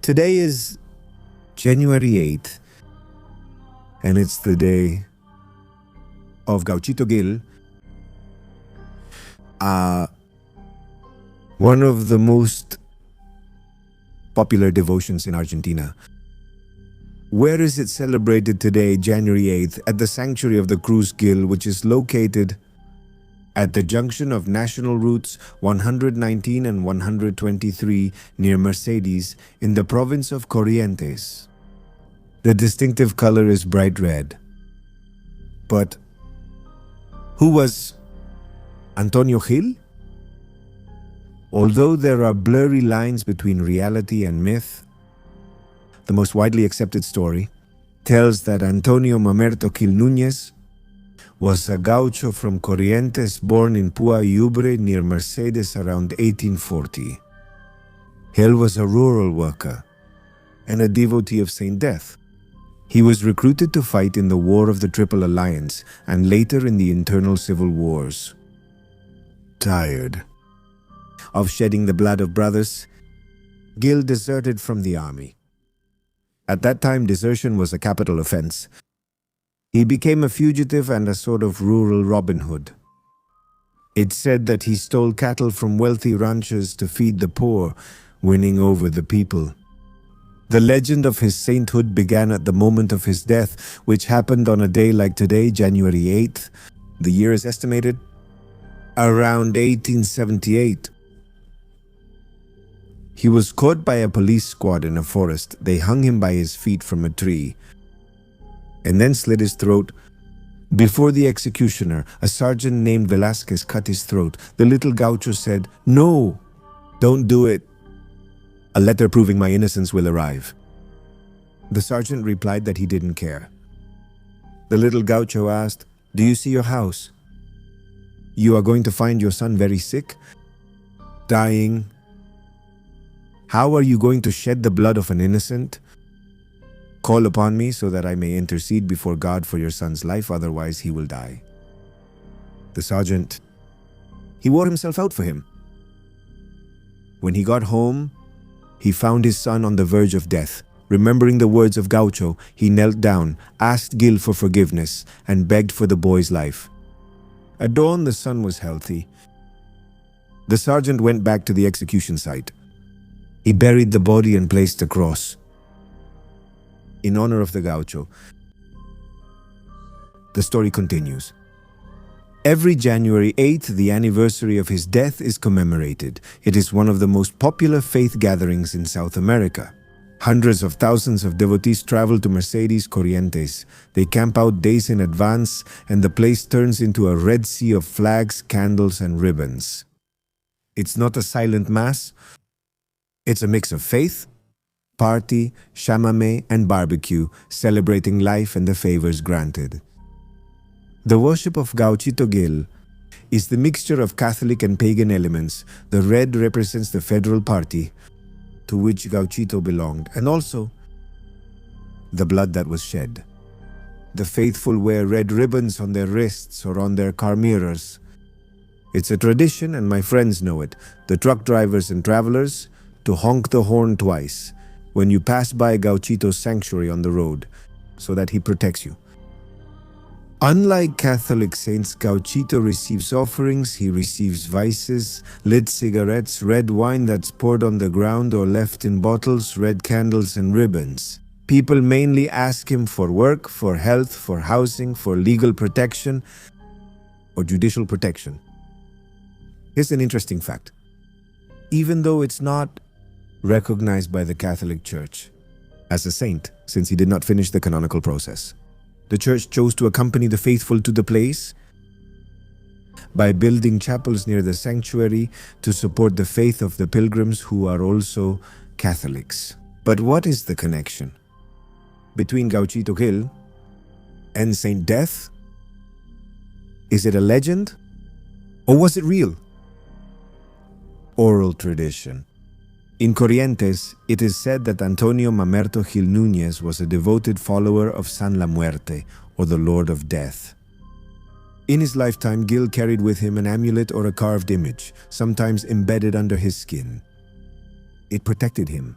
Today is January 8th, and it's the day of Gauchito Gil, one of the most popular devotions in Argentina. Where is it celebrated today, January 8th? At the sanctuary of the Cruz Gil, which is located at the junction of National Routes 119 and 123 near Mercedes in the province of Corrientes. The distinctive color is bright red. But who was Antonio Gil? Although there are blurry lines between reality and myth, the most widely accepted story tells that Antonio Mamerto Gil Núñez was a gaucho from Corrientes born in Pua Yubre near Mercedes around 1840. Gil was a rural worker and a devotee of Saint Death. He was recruited to fight in the War of the Triple Alliance and later in the internal civil wars. Tired of shedding the blood of brothers, Gil deserted from the army. At that time, desertion was a capital offense. He became a fugitive and a sort of rural Robin Hood. It's said that he stole cattle from wealthy ranchers to feed the poor, winning over the people. The legend of his sainthood began at the moment of his death, which happened on a day like today, January 8th. The year is estimated around 1878. He was caught by a police squad in a forest. They hung him by his feet from a tree and then slit his throat. Before the executioner, a sergeant named Velázquez cut his throat. The little gaucho said, "No, don't do it. A letter proving my innocence will arrive." The sergeant replied that he didn't care. The little gaucho asked, "Do you see your house? You are going to find your son very sick, dying. How are you going to shed the blood of an innocent? Call upon me so that I may intercede before God for your son's life, otherwise he will die." The sergeant, he wore himself out for him. When he got home, he found his son on the verge of death. Remembering the words of Gaucho, he knelt down, asked Gil for forgiveness, and begged for the boy's life. At dawn, the son was healthy. The sergeant went back to the execution site. He buried the body and placed a cross in honor of the gaucho. The story continues. Every January 8th, the anniversary of his death is commemorated. It is one of the most popular faith gatherings in South America. Hundreds of thousands of devotees travel to Mercedes Corrientes. They camp out days in advance, and the place turns into a red sea of flags, candles, and ribbons. It's not a silent mass. It's a mix of faith, party, chamamé, and barbecue, celebrating life and the favors granted. The worship of Gauchito Gil is the mixture of Catholic and pagan elements. The red represents the federal party to which Gauchito belonged, and also the blood that was shed. The faithful wear red ribbons on their wrists or on their car mirrors. It's a tradition, and my friends know it. The truck drivers and travelers to honk the horn twice when you pass by Gauchito's sanctuary on the road, so that he protects you. Unlike Catholic saints, Gauchito receives offerings, he receives vices, lit cigarettes, red wine that's poured on the ground or left in bottles, red candles and ribbons. People mainly ask him for work, for health, for housing, for legal protection, or judicial protection. Here's an interesting fact. Even though it's not recognized by the Catholic Church as a saint, since he did not finish the canonical process, the Church chose to accompany the faithful to the place by building chapels near the sanctuary to support the faith of the pilgrims who are also Catholics. But what is the connection between Gauchito Gil and Saint Death? Is it a legend, or was it real? Oral tradition. In Corrientes, it is said that Antonio Mamerto Gil Núñez was a devoted follower of San La Muerte, or the Lord of Death. In his lifetime, Gil carried with him an amulet or a carved image, sometimes embedded under his skin. It protected him.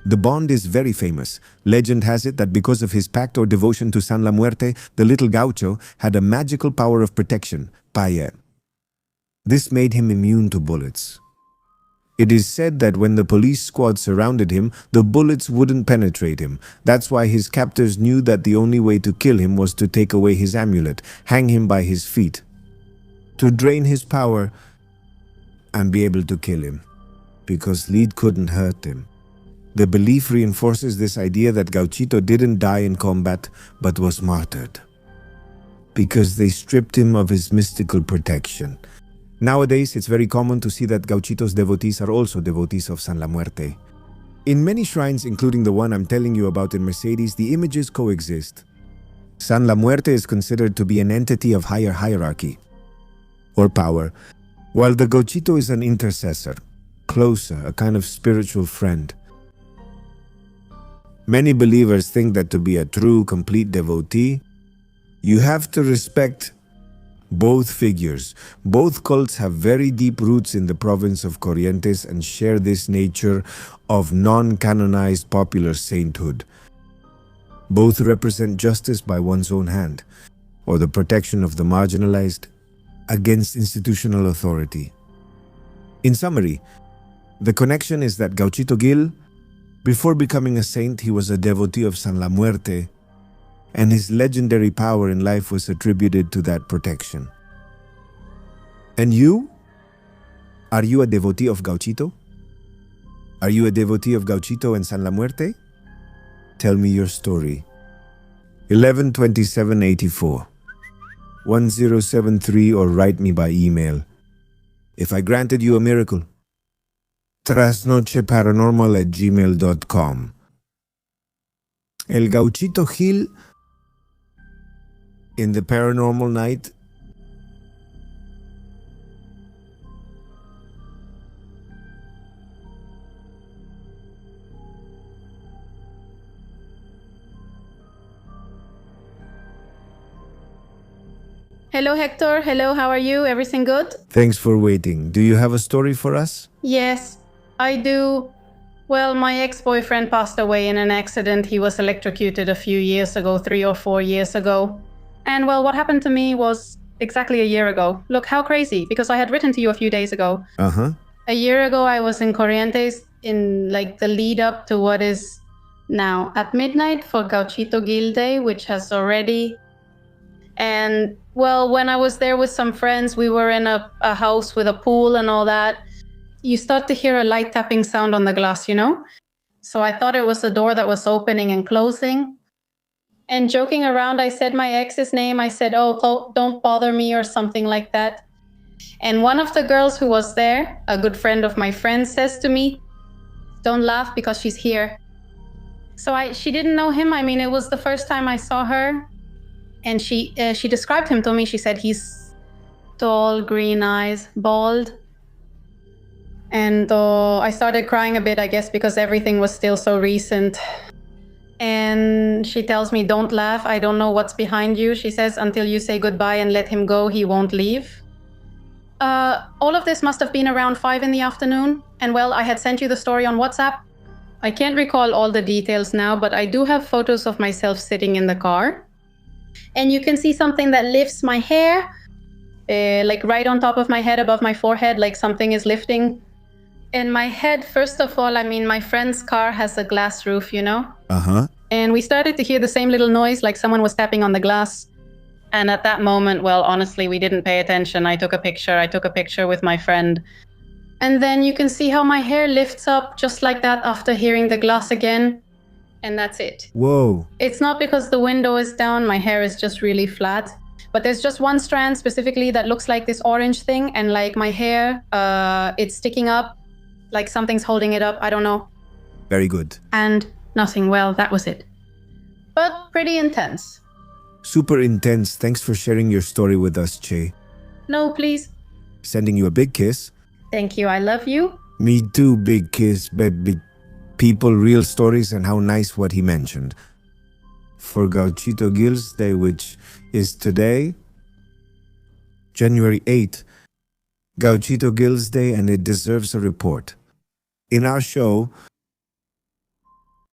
The bond is very famous. Legend has it that because of his pact or devotion to San La Muerte, the little gaucho had a magical power of protection, paye. This made him immune to bullets. It is said that when the police squad surrounded him, the bullets wouldn't penetrate him. That's why his captors knew that the only way to kill him was to take away his amulet, hang him by his feet, to drain his power and be able to kill him, because lead couldn't hurt him. The belief reinforces this idea that Gauchito didn't die in combat, but was martyred, because they stripped him of his mystical protection. Nowadays, it's very common to see that Gauchito's devotees are also devotees of San La Muerte. In many shrines, including the one I'm telling you about in Mercedes, the images coexist. San La Muerte is considered to be an entity of higher hierarchy or power, while the Gauchito is an intercessor, closer, a kind of spiritual friend. Many believers think that to be a true, complete devotee, you have to respect both figures. Both cults have very deep roots in the province of Corrientes and share this nature of non-canonized popular sainthood. Both represent justice by one's own hand, or the protection of the marginalized against institutional authority. In summary, the connection is that Gauchito Gil, before becoming a saint, he was a devotee of San La Muerte, and his legendary power in life was attributed to that protection. And you? Are you a devotee of Gauchito? Are you a devotee of Gauchito and San La Muerte? Tell me your story. 112784 1073 or write me by email. If I granted you a miracle, trasnocheparanormal@gmail.com. El Gauchito Gil in the paranormal night. Hello, Hector. Hello, how are you? Everything good? Thanks for waiting. Do you have a story for us? Yes, I do. Well, my ex-boyfriend passed away in an accident. He was electrocuted a few years ago, 3 or 4 years ago. And well, what happened to me was exactly a year ago. Look, how crazy, because I had written to you a few days ago. Uh-huh. A year ago, I was in Corrientes in like the lead up to what is now at midnight for Gauchito Gil Day, which has already... And well, when I was there with some friends, we were in a house with a pool and all that. You start to hear a light tapping sound on the glass, you know? So I thought it was the door that was opening and closing. And joking around, I said my ex's name. I said, oh, don't bother me or something like that. And one of the girls who was there, a good friend of my friend, says to me, don't laugh because she's here. So she didn't know him. I mean, it was the first time I saw her. And she described him to me. She said he's tall, green eyes, bald. And I started crying a bit, I guess, because everything was still so recent. And she tells me, don't laugh. I don't know what's behind you. She says, until you say goodbye and let him go, he won't leave. All of this must have been around 5 in the afternoon. And well, I had sent you the story on WhatsApp. I can't recall all the details now, but I do have photos of myself sitting in the car. And you can see something that lifts my hair, like right on top of my head, above my forehead, like something is lifting. And my head, first of all, I mean, my friend's car has a glass roof, you know? Uh-huh. And we started to hear the same little noise, like someone was tapping on the glass. And at that moment, well, honestly, we didn't pay attention. I took a picture with my friend. And then you can see how my hair lifts up just like that after hearing the glass again. And that's it. Whoa. It's not because the window is down, my hair is just really flat. But there's just one strand specifically that looks like this orange thing. And like my hair, it's sticking up, like something's holding it up. I don't know. Very good. And nothing. Well, that was it. But pretty intense. Super intense. Thanks for sharing your story with us, Che. No, please. Sending you a big kiss. Thank you. I love you. Me too, big kiss, baby. People, real stories, and how nice what he mentioned. For Gauchito Gil's Day, which is today, January 8th, Gauchito Gil's Day, and it deserves a report. In our show,